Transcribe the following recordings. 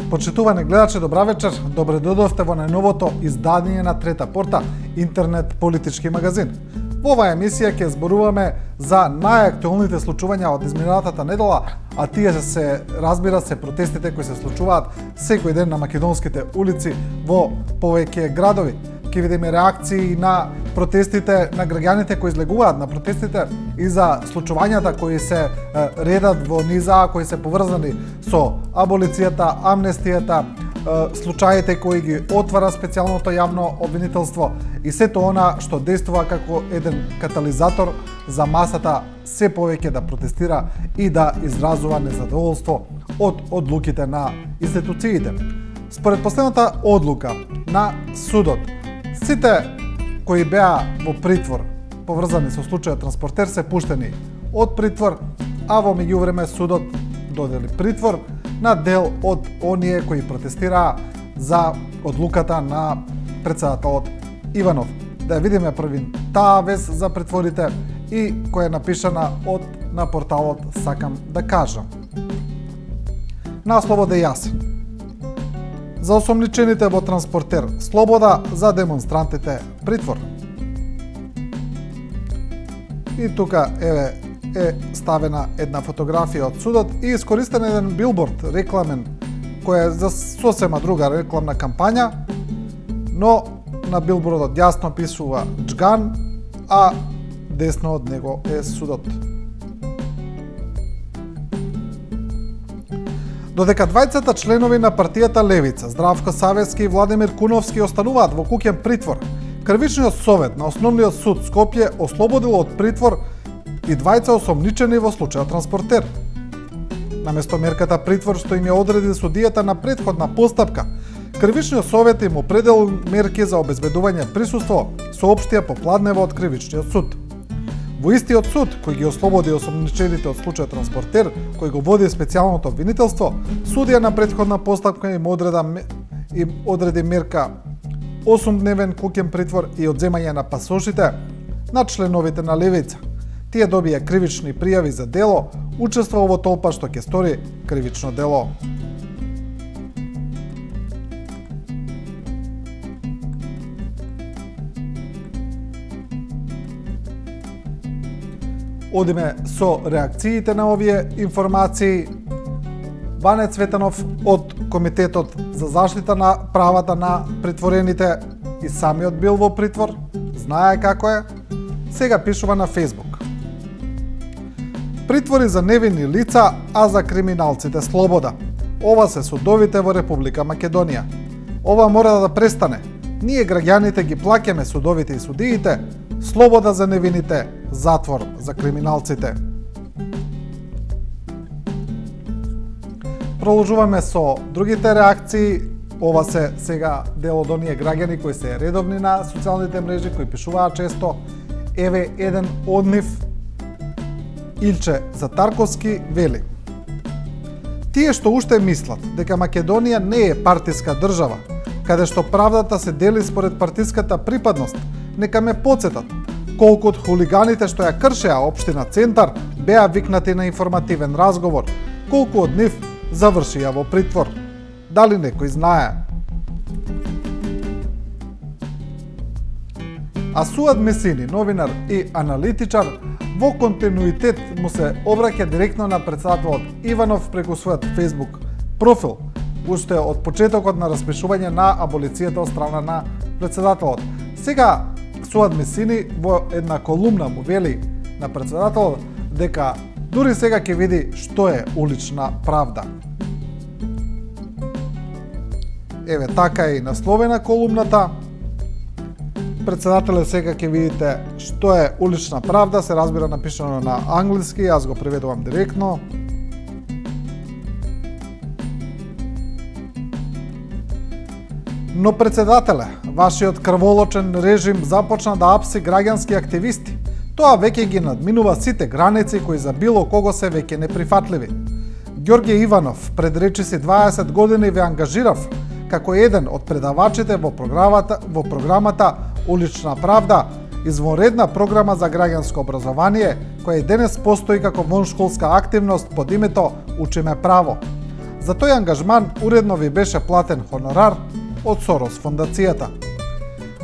Почитувани гледачи, добра вечер. Добре дојдовте во најновото издание на Трета порта, интернет политички магазин. Во оваа емисија ќе зборуваме за најактуелните случувања од изминатата недела, а тие се разбира се протестите кои се случуваат секој ден на македонските улици во повеќе градови. Ќе видиме реакции на протестите на граѓаните кои излегуваат на протестите и за случувањата кои се редат во низа, кои се поврзани со аболицијата, амнестијата, случаите кои ги отвара специјалното јавно обвинителство и сето она што действува како еден катализатор за масата се повеќе да протестира и да изразува незадоволство од одлуките на институциите. Според последната одлука на судот, сите кои беа во притвор поврзани со случајот Транспортер се пуштени од притвор, а во меѓувреме судот додели притвор на дел од оние кои протестираа за одлуката на претседателот Иванов. Да ја видиме први таа вест за притворите и која е напишана на порталот Сакам да кажам. Насловот е јасен. За осомничените во Транспортер, слобода, за демонстрантите притвор. И тука е ставена една фотографија од судот и искористен еден билборд рекламен, кој е за сосема друга рекламна кампања, но на билбордот јасно пишува Џган, а десно од него е судот. Додека двајцата членови на партијата Левица, Здравко Савески и Владимир Куновски остануваат во куќен притвор, Крвичниот совет на Основниот суд Скопје ослободил од притвор и двајца осомничени во случајот Транспортер. Наместо мерката притвор што им ја одреди судијата на претходна постапка, Крвичниот совет им определил мерки за обезбедување присуство, соопштија попладнево од Кривичниот суд. Во истиот суд, кој ги ослободи осомничените од случајот Транспортер, кој го води специјалното обвинителство, судија на претходна постапка им одреди мерка 8-дневен куќен притвор и одземање на пасошите на членовите на Левица. Тие добија кривични пријави за дело, учествува во толпа што ќе стори кривично дело. Одиме со реакциите на овие информации. Ване Цветанов од Комитетот за заштита на правата на притворените и самиот бил во притвор, знае како е, сега пишува на Фејсбук. Притвори за невини лица, а за криминалците слобода. Ова се судовите во Република Македонија. Ова мора да престане. Ние граѓаните ги плаќаме судовите и судиите, слобода за невините, затвор за криминалците. Продолжуваме со другите реакции. Ова се сега дел од оние граѓани кои се редовни на социјалните мрежи, кои пишуваат често. Еве еден од нив, Илче Затарковски, вели: тие што уште мислат дека Македонија не е партиска држава, каде што правдата се дели според партиската припадност, нека ме подсетат колку од хулиганите што ја кршеа општина Центар беа викнати на информативен разговор, колку од нив завршија во притвор. Дали некој знае? Асуад Месини, новинар и аналитичар, во континуитет му се обраќа директно на претседателот Иванов преку својот Facebook профил, уште од почетокот на распишување на аболицијата од страна на претседателот. Сега Асуад Месини во една колумна му вели на претседателот дека дури сега ќе види што е улична правда. Еве така е и насловена колумната. Претседателот сега ќе видите што е улична правда, се разбира напишано на англиски, јас го преведувам директно. Но претседателе, вашиот крволочен режим започна да апси граѓански активисти. Тоа веќе ги надминува сите граници кои за било кого се веќе неприфатливи. Ѓорѓе Иванов пред речиси 20 години ве ангажирав како еден од предавачите во програмата Улична правда, извонредна програма за граѓанско образование, која и денес постои како воншколска активност под името Учиме право. За тој ангажман уредно ви беше платен хонорар од Сорос фондацијата.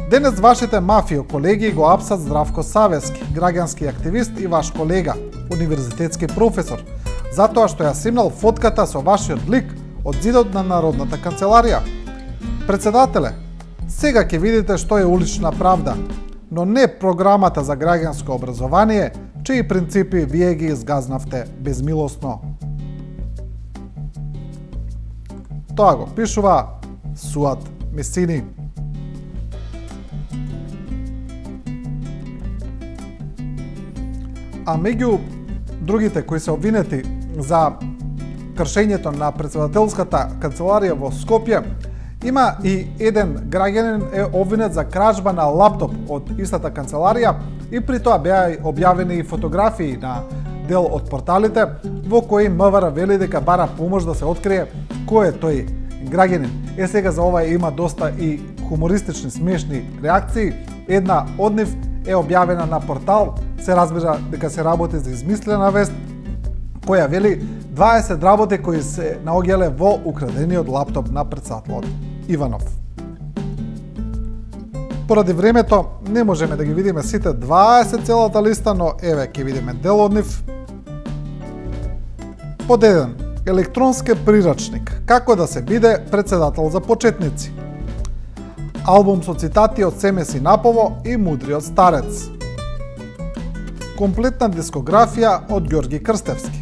Денес вашите мафио колеги го апсат Здравко Савески, граѓански активист и ваш колега, универзитетски професор, затоа што ја симнал фотката со вашиот лик од зидот на Народната канцеларија. Председателе, сега ќе видите што е улична правда, но не програмата за граѓанско образование, чии принципи вие ги изгазнавте безмилосно. Тоа го пишува Суат Месини. А меѓу другите кои се обвинети за кршењето на председателската канцеларија во Скопје, има и еден граѓанин е обвинет за кражба на лаптоп од истата канцеларија и при тоа беа објавени и фотографии на дел од порталите во кои МВР вели дека бара помош да се открие кој е тој граѓанин. Сега за ова има доста и хумористични, смешни реакции. Една од нив е објавена на портал, се разбира дека се работи за измислена вест, која вели 20 работи кои се наоѓале во украдениот лаптоп на председателот Иванов. Поради времето не можеме да ги видиме сите 20 целата листа, но еве ќе видиме дел од нив. Под 1. Електронски прирачник. Како да се биде председател за почетници. Албум со цитати од Семе Синапово и Мудриот старец. Комплетна дискографија од Ѓорги Крстевски.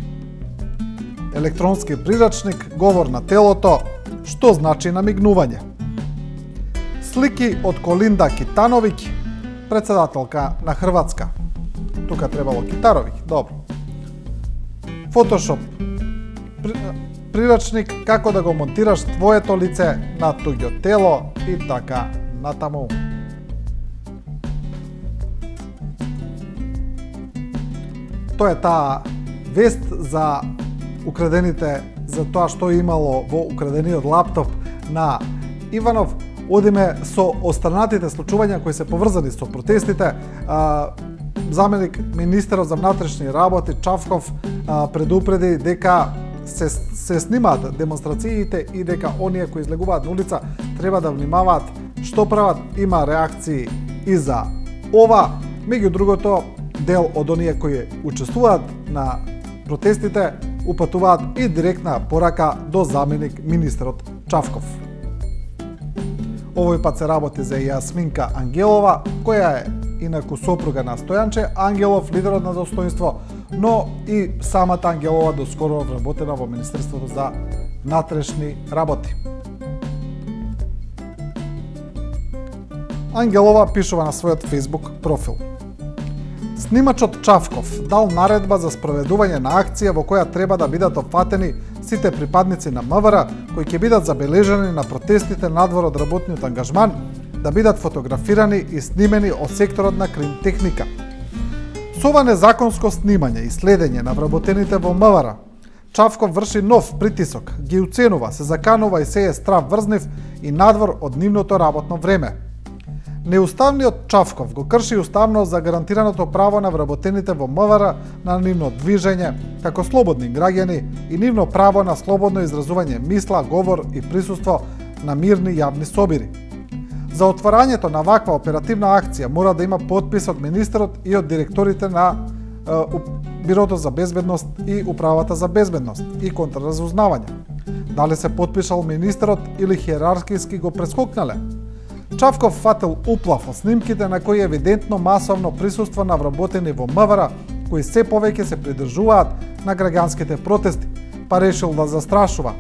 Електронски прирачник, говор на телото, што значи намигнување. Слики од Колинда Китановиќ, председателка на Хрватска. Тука требало Китаровиќ, добро. Фотошоп. Прирачник како да го монтираш твоето лице на туѓо тело и така натаму. Тоа е таа вест за украдените, за тоа што имало во украдениот лаптоп на Иванов. Одиме со останатите случувања кои се поврзани со протестите. Заменик министерот за внатрешни работи Чавков предупреди дека се снимаат демонстрациите и дека оние кои излегуваат на улица треба да внимаваат што прават. Има реакции и за ова. Меѓу другото, дел од оние кои учествуваат на протестите упатуваат и директна порака до заменик министерот Чавков. Овој пат се работи за Јасминка Ангелова, која е инаку сопруга на Стојанче Ангелов, лидерот на Достоинство, но и самата Ангелова доскоро вработена во Министерството за внатрешни работи. Ангелова пишува на својот Facebook профил. Снимачот Чавков дал наредба за спроведување на акција во која треба да бидат опфатени сите припадници на МВР кои ќе бидат забележани на протестите надвор од работниот ангажман, да бидат фотографирани и снимени од секторот на кримтехника. Со ова незаконско снимање и следење на вработените во МВР, Чавков врши нов притисок, ги уценува, се заканува и сее страв врз нив и надвор од нивното работно време. Неуставниот Чавков го крши уставно за гарантираното право на вработените во МВР на нивно движење како слободни граѓани и нивно право на слободно изразување мисла, говор и присуство на мирни јавни собири. За отварањето на ваква оперативна акција мора да има подпис од министерот и од директорите на Бирото за безбедност и Управата за безбедност и контраразузнавање. Дали се подпишал министерот или хиерархиски го прескокнале? Чавков фатил уплав од снимките на кои евидентно масовно присуство на вработени во МВР, кои се повеќе се придржуваат на граѓанските протести, па решил да застрашува.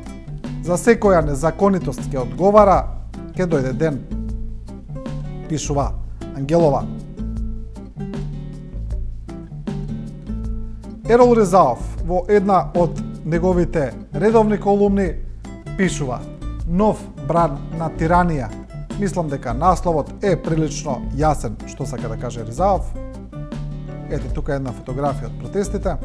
За секоја незаконитост ќе одговара, ќе дојде ден. Пишува Ангелова. Ерол Ризаов во една од неговите редовни колумни пишува Нов бран на тиранија. Мислам дека насловот е прилично јасен што сака да каже Ризаов. Ете тука една фотографија од протестите.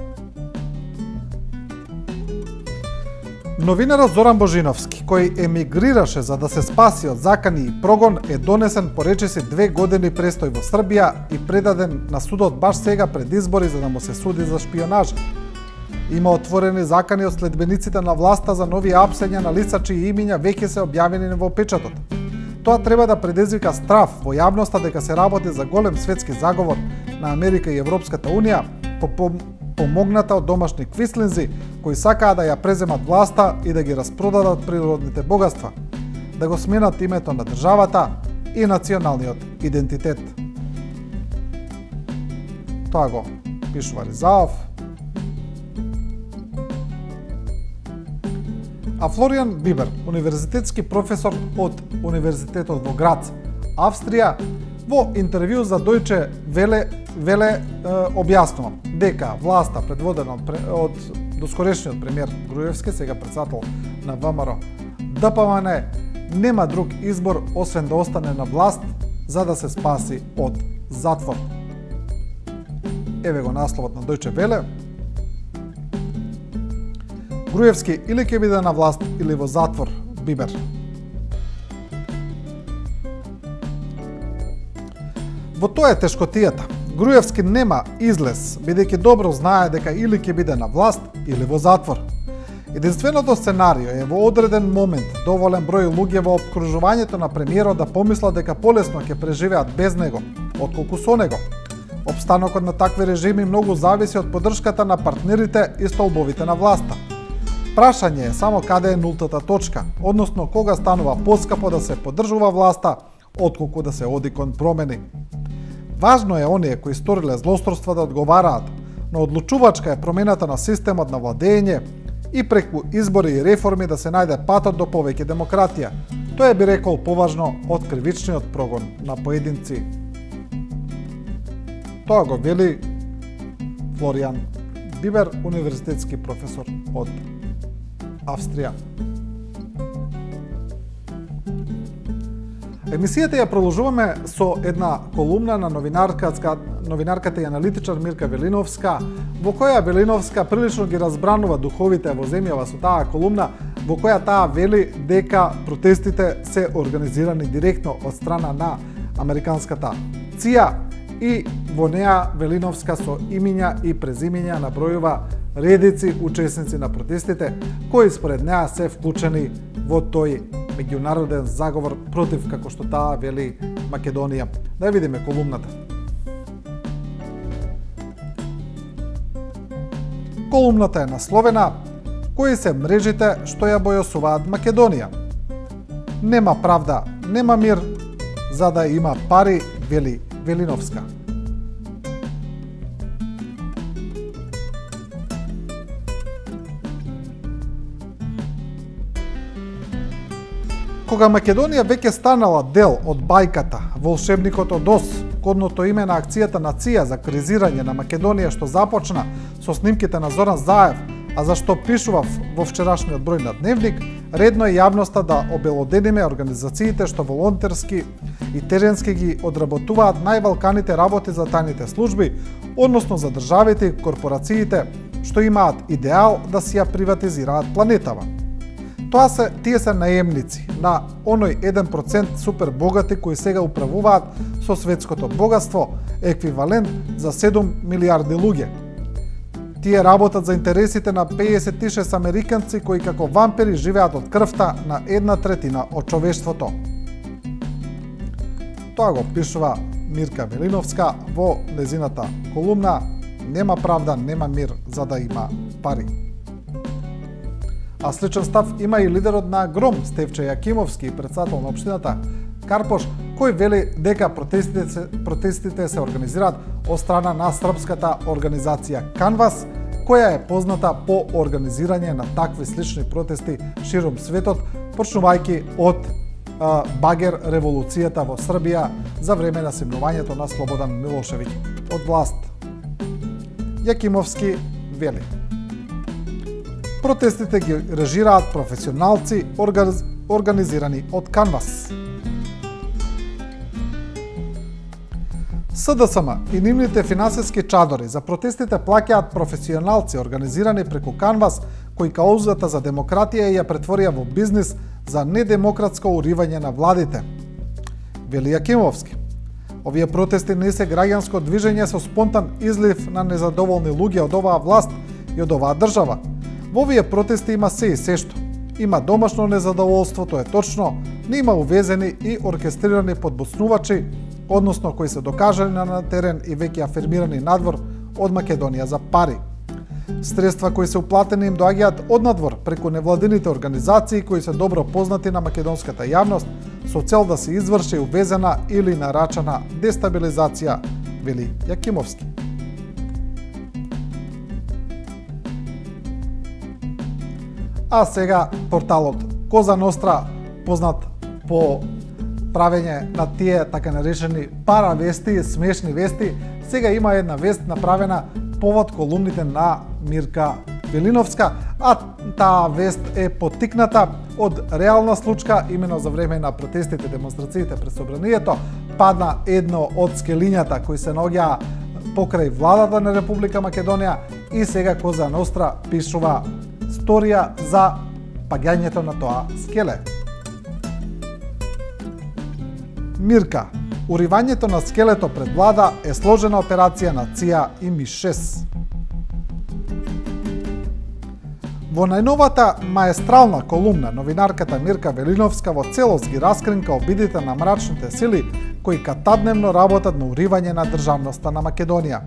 Новинарот Зоран Божиновски, кој емигрираше за да се спаси од закани и прогон, е донесен по речиси 2 години престој во Србија и предаден на судот баш сега пред избори за да му се суди за шпионажа. Има отворени закани од следбениците на власта за нови апсења на лица чии имиња веќе се објавени во печатот. Тоа треба да предизвика страв во јавноста дека се работи за голем светски заговор на Америка и Европската Унија, помогната од домашни квислинзи кои сакаат да ја преземат власта и да ги распродадат природните богатства, да го сменат името на државата и националниот идентитет. Тоа го пишува Ризаов. А Флориан Бибер, универзитетски професор од Универзитетот во Грац, Австрија, во интервју за Deutsche Welle објаснува дека власта предводена од доскорешниот премиер Груевски, сега председател на ВМРО ДПМН, нема друг избор освен да остане на власт за да се спаси од затвор. Еве го насловот на Deutsche Welle. Груевски или ќе биде на власт или во затвор, Бибер. Во тоа е тешкотијата. Груевски нема излез, бидејќи добро знае дека или ќе биде на власт или во затвор. Единственото сценарио е во одреден момент доволен број луѓе во обкружувањето на премиерот да помислат дека полесно ќе преживеат без него, отколку со него. Обстанокот на такви режими многу зависи од поддршката на партнерите и столбовите на власта. Прашање е само каде е нултата точка, односно кога станува поскапо да се поддржува власта, отколку да се оди кон промени. Важно е оние кои сториле злосторства да одговараат, но одлучувачка е промената на системот на владење и преку избори и реформи да се најде патот до повеќе демократија. Тоа би рекол поважно од кривичниот прогон на поединци. Тоа го вели Флориан Бибер, универзитетски професор од Австрија. Емисијата ја продолжуваме со една колумна на новинарката и аналитичар Мирка Велиновска, во која Велиновска прилично ги разбранува духовите во земјава со таа колумна, во која таа вели дека протестите се организирани директно од страна на американската ЦИА и во неа Велиновска со имиња и презимиња набројува редици учесници на протестите кои според неа се вклучени во тој меѓународен заговор против, како што таа вели, Македонија. Да видиме колумната. Колумната е насловена "Кои се мрежите што ја бојосуваат Македонија? Нема правда, нема мир, за да има пари", вели Велиновска. Кога Македонија веќе станала дел од бајката "Волшебникот од Оз", кодното име на акцијата на ЦИА за кризирање на Македонија што започна со снимките на Зоран Заев, а за што пишував во вчерашниот број на Дневник, редно е јавноста да обелодениме организациите што волонтерски и теренски ги одработуваат највалканите работи за тајните служби, односно за државите и корпорациите што имаат идеал да си ја приватизираат планетава. Тие се наемници на оној 1% супер богати кои сега управуваат со светското богатство, еквивалент за 7 милиарди луѓе. Тие работат за интересите на 56 американци кои како вампири живеат од крвта на 1/3 од човештвото. Тоа го пишува Мирка Велиновска во незината колумна "Нема правда, нема мир, за да има пари". А сличен став има и лидерот на Гром, Стефче Јакимовски, председател на општината Карпош, кој вели дека протестите се организираат од страна на српската организација Канвас, која е позната по организирање на такви слични протести широм светот, почнувајќи од Багер револуцијата во Србија за време на симнувањето на Слободан Милошевиќ од власт. Јакимовски вели: "Протестите ги режираат професионалци организирани од Канвас. СДСМ и нивните финансиски чадори за протестите плаќаат професионалци организирани преку Канвас, кои каузата за демократија ја претворија во бизнис за недемократско уривање на владите", вели Јакимовски. Овие протести не се граѓанско движење со спонтан излив на незадоволни луѓе од оваа власт, и од оваа држава. Во овие протести има се и сешто. Има домашно незадоволство, тоа е точно, но има увезени и оркестрирани подбоцнувачи, односно кои се докажани на терен и веќе афирмирани надвор од Македонија за пари. Средства кои се уплатени им доаѓаат од надвор преку невладините организации кои се добро познати на македонската јавност со цел да се изврши увезена или нарачана дестабилизација, вели Јакимовски. А сега порталот Коза Ностра, познат по правење на тие така наречени паравести, смешни вести, сега има една вест направена повод колумните на Мирка Велиновска, а таа вест е поттикната од реална случка, имено за време на протестите, демонстрациите пред собранието, падна едно од скелињата кои се наоѓаа покрај владата на Република Македонија и сега Коза Ностра пишува сторија за паѓањето на тоа скеле. Мирка, уривањето на скелето пред влада е сложена операција на ЦИА и МИ-6. Во најновата маестрална колумна, новинарката Мирка Велиновска во целост ги раскринка обидите на мрачните сили кои катадневно работат на уривање на државноста на Македонија.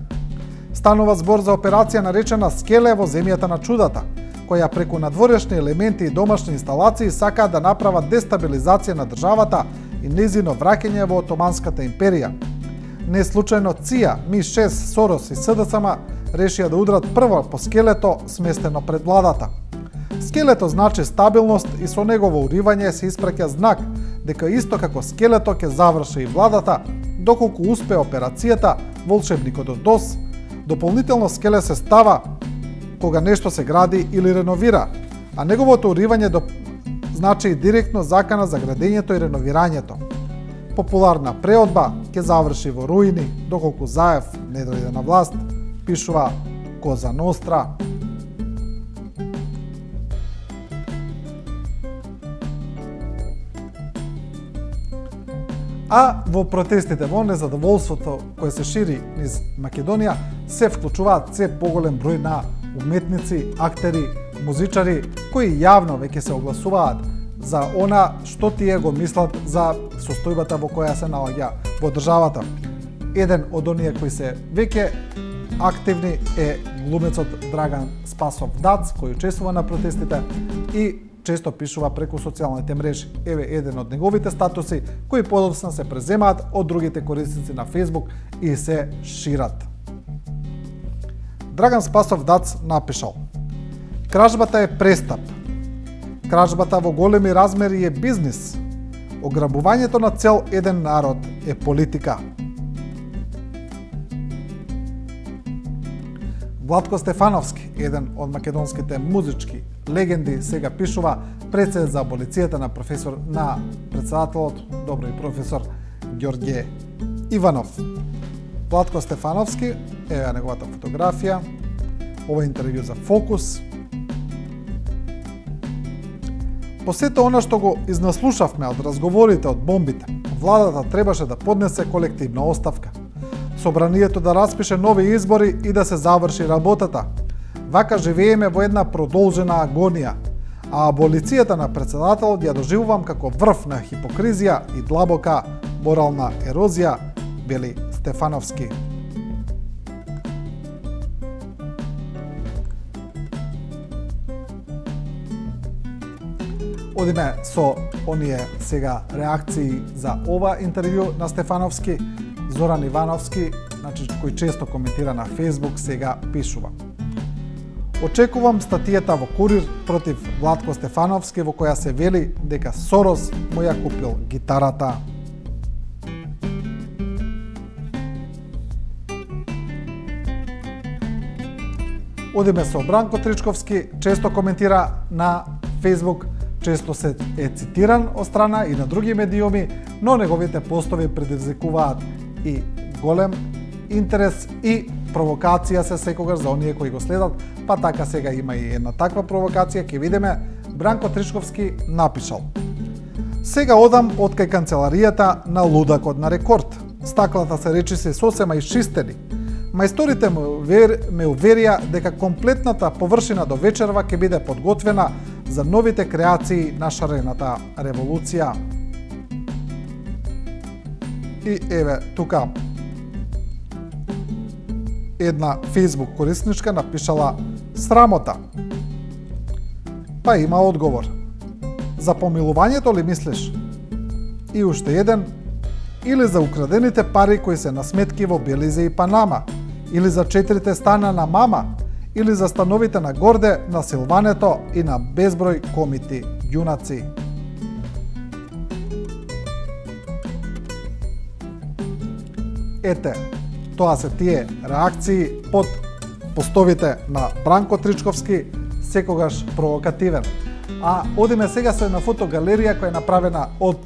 Станува збор за операција наречена Скеле во земјата на чудата, која преку надворешни елементи и домашни инсталации сакаат да направат дестабилизација на државата и незино враќање во Отоманската империја. Не случајно ЦИА, МИ-6, Сорос и СДСМ решија да удрат прво по скелето сместено пред владата. Скелето значи стабилност и со негово уривање се испраќа знак дека исто како скелето ќе заврши и владата, доколку успе операцијата Волшебникот од ДОС. Дополнително скеле се става кога нешто се гради или реновира, а неговото уривање значи и директно закана за градењето и реновирањето. Популарна преодба ќе заврши во руини доколку Заев не дојде на власт, пишува Коза Ностра. А во протестите, во незадоволството кое се шири низ Македонија, се вклучуваат се поголем број на уметници, актери, музичари, кои јавно веќе се огласуваат за она што тие го мислат за состојбата во која се наоѓа во државата. Еден од оние кои се веќе активни е глумецот Драган Спасов Дац, кој учествува на протестите и често пишува преку социјалните мрежи. Еве еден од неговите статуси, кои подоцна се преземаат од другите корисници на Facebook и се шират. Драган Спасов Дац напишал: кражбата е престап. Кражбата во големи размери е бизнис. Ограбувањето на цел еден народ е политика. Владко Стефановски, еден од македонските музички легенди, сега пишува прецед за аболицијата на председателот, добро и професор Ѓорѓе Иванов. Владко Стефановски, е неговата фотографија, ова интервју за Фокус. По сето она што го изнаслушавме од разговорите од бомбите, владата требаше да поднесе колективна оставка. Собранието да распише нови избори и да се заврши работата. Вака живееме во една продолжена агонија, а аболицијата на председателот ја доживувам како врв на хипокризија и длабока морална ерозија, вели Стефановски. Одиме со оние сега реакции за ова интервју на Стефановски. Зоран Ивановски, кој често коментира на Facebook, сега пишува: очекувам статијата во Курир против Владко Стефановски во која се вели дека Сорос му ја купил гитарата. Одиме со Бранко Тричковски, често коментира на Facebook, често се е цитиран од страна и на други медиуми, но неговите постови предизвикуваат и голем интерес и провокација се секогаш за оние кои го следат, па така сега има и една таква провокација, ќе видиме. Бранко Тричковски напишал: сега одам од кај канцеларијата на лудакот на Рекорд. Стаклата се речиси сосема исчистени. Мајсторите ме уверија дека комплетната површина до вечерва ќе биде подготвена за новите креации на шарената револуција. И еве тука една Facebook корисничка напишала срамота. Па има одговор. За помилувањето ли мислиш? И уште еден. Или за украдените пари кои се на сметки во Белизе и Панама? Или за 4 стана на мама? Или за становите на Горде, на Силването и на безброј комити јунаци? Ете, тоа се тие реакции под постовите на Бранко Тричковски, секогаш провокативен. А одиме сега се на фотогалерија која е направена од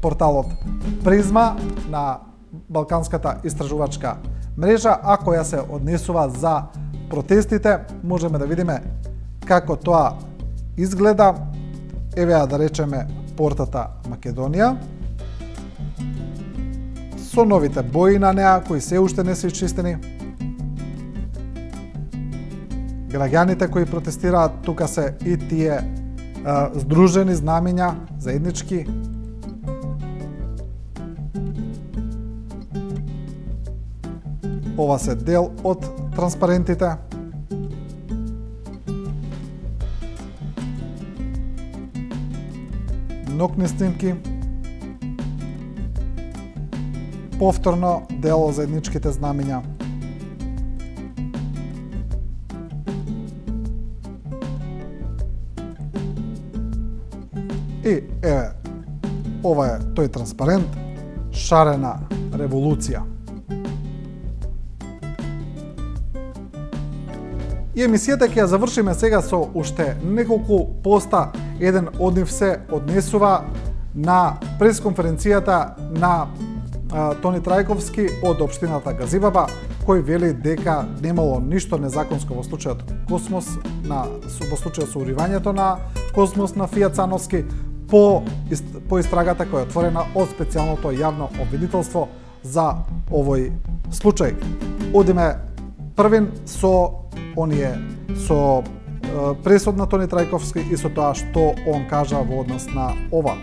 порталот Призма на Балканската истражувачка мрежа, а која се однесува за протестите. Можеме да видиме како тоа изгледа. Еве да речеме портата Македонија со новите бои на неа кои се уште не се изчистени. Граѓаните кои протестираат, тука се и тие здружени знамиња заеднички. Ова се дел од транспарентите. Нокни снимки. Повторно дел од заедничките знамиња. И еве, ова е тој транспарент, шарена револуција. И емисијата ќе ја завршиме сега со уште неколку поста. Еден од нив се однесува на пресконференцијата на Тони Трајковски од општината Газибаба, кој вели дека немало ништо незаконско во случајот Космос, во случајот со уривањето на Космос на Фијат Цановски, по истрагата која е отворена од специјалното јавно обвинителство за овој случај. Одиме првин со пресуд на Тони Трајковски и со тоа што он кажа во однос на ова.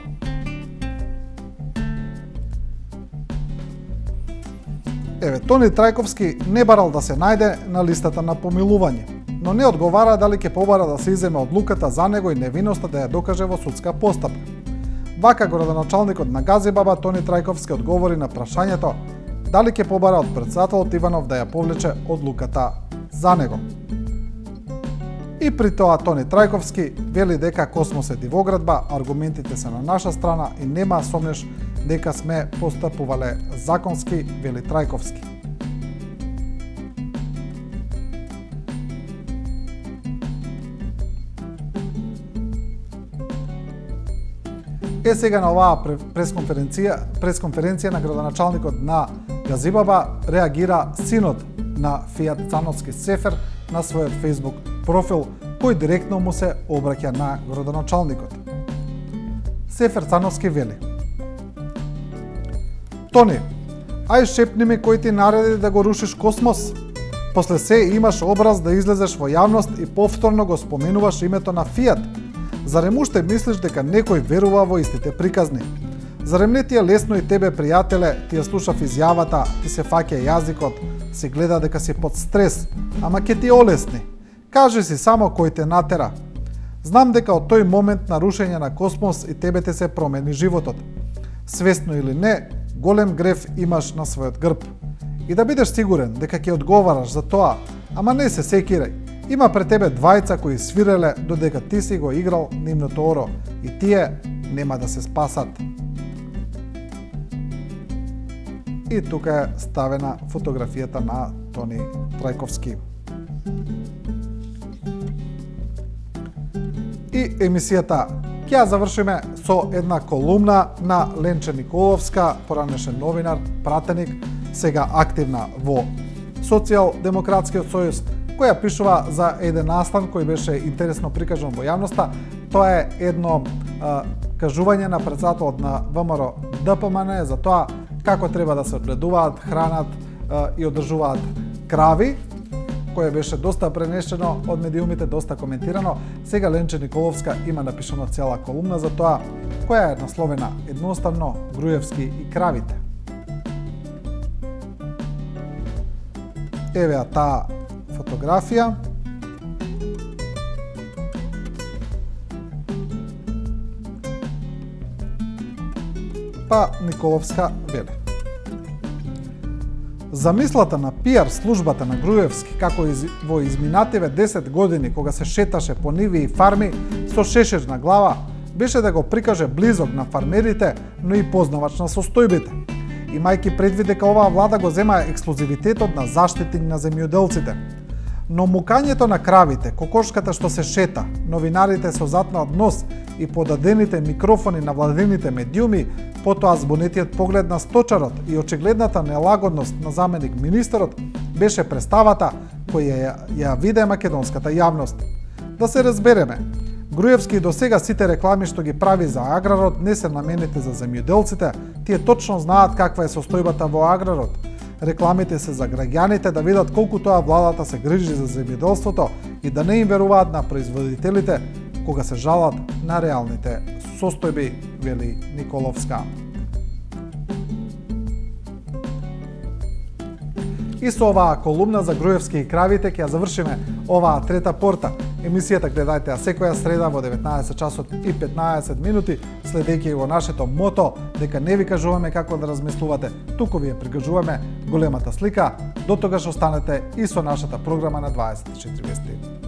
Еве, Тони Трајковски не барал да се најде на листата на помилување, но не одговара дали ќе побара да се иземе одлуката за него и невиноста да ја докаже во судска постапка. Вака градоначалникот на Газибаба Тони Трајковски одговори на прашањето дали ќе побара од претседателот Иванов да ја повлече одлуката за него. И при тоа Тони Трајковски вели дека Космос е дивоградба, аргументите се на наша страна и нема сомнеш дека сме постапувале законски, вели Трајковски. Е сега на оваа пресконференција на градоначалникот на Газибаба реагира синот на Фијат Цановски Сефер на својот Facebook профил, кој директно му се обраќа на градоначалникот. Сефер Цановски вели: Тони, ај шепни ми кој ти нареди да го рушиш Космос? После се имаш образ да излезеш во јавност и повторно го споменуваш името на Фијат. Зарем уште мислиш дека некој верува во истите приказни? Зарем не ти е лесно и тебе, пријателе, ти ја слушав изјавата, ти се фаќа јазикот, си гледа дека си под стрес, ама ќе ти олесни. Кажи си само кој те натера. Знам дека од тој момент на рушење на Космос и тебе те се промени животот. Свесно или не, голем грев имаш на својот грб. И да бидеш сигурен дека ќе одговараш за тоа, ама не се секирај. Има пред тебе двајца кои свиреле додека ти си го играл нивното оро и тие нема да се спасат. И тука е ставена фотографијата на Тони Трајковски. И емисијата ќе ја завршиме со една колумна на Ленче Николовска, поранешен новинар, пратеник, сега активна во Социјалдемократскиот сојуз, која пишува за еден настан кој беше интересно прикажан во јавноста. Тоа е едно кажување на претседателот на ВМРО ДПМН за тоа како треба да се одгледуваат, хранат и одржуваат крави, кое беше доста пренесено од медиумите, доста коментирано. Сега Ленче Николовска има напишано цела колумна за тоа, која е насловена едноставно Груевски и кравите. Еве таа фотографија. Па Николовска вели: замислата на пиар службата на Груевски како во изминативе 10 години кога се шеташе по ниви и фарми со шешир на глава, беше да го прикаже близок на фармерите, но и познавач на состојбите. Имајќи предвид дека оваа влада го зема ексклузивитетот на заштити на земјоделците. Но мукањето на кравите, кокошката што се шета, новинарите со затнат нос и подадените микрофони на владините медиуми, потоа збунетиот поглед на сточарот и очигледната нелагодност на заменик министерот беше представата која ја виде македонската јавност. Да се разбереме, Груевски до сега сите реклами што ги прави за аграрот не се намените за земјоделците, тие точно знаат каква е состојбата во аграрот. Рекламите се за граѓаните да видат колку тоа владата се грижи за земјоделството и да не им веруваат на производителите кога се жалат на реалните состојби, вели Николовска. И со оваа колумна за Груевски и кравите ќе ја завршиме оваа трета порта. Емисијата гледајте ја секоја среда во 19 часот и 15 минути, следејќи го нашето мото дека не ви кажуваме како да размислувате, туку ви ја прикажуваме големата слика. До тогаш останете и со нашата програма на 24 вести.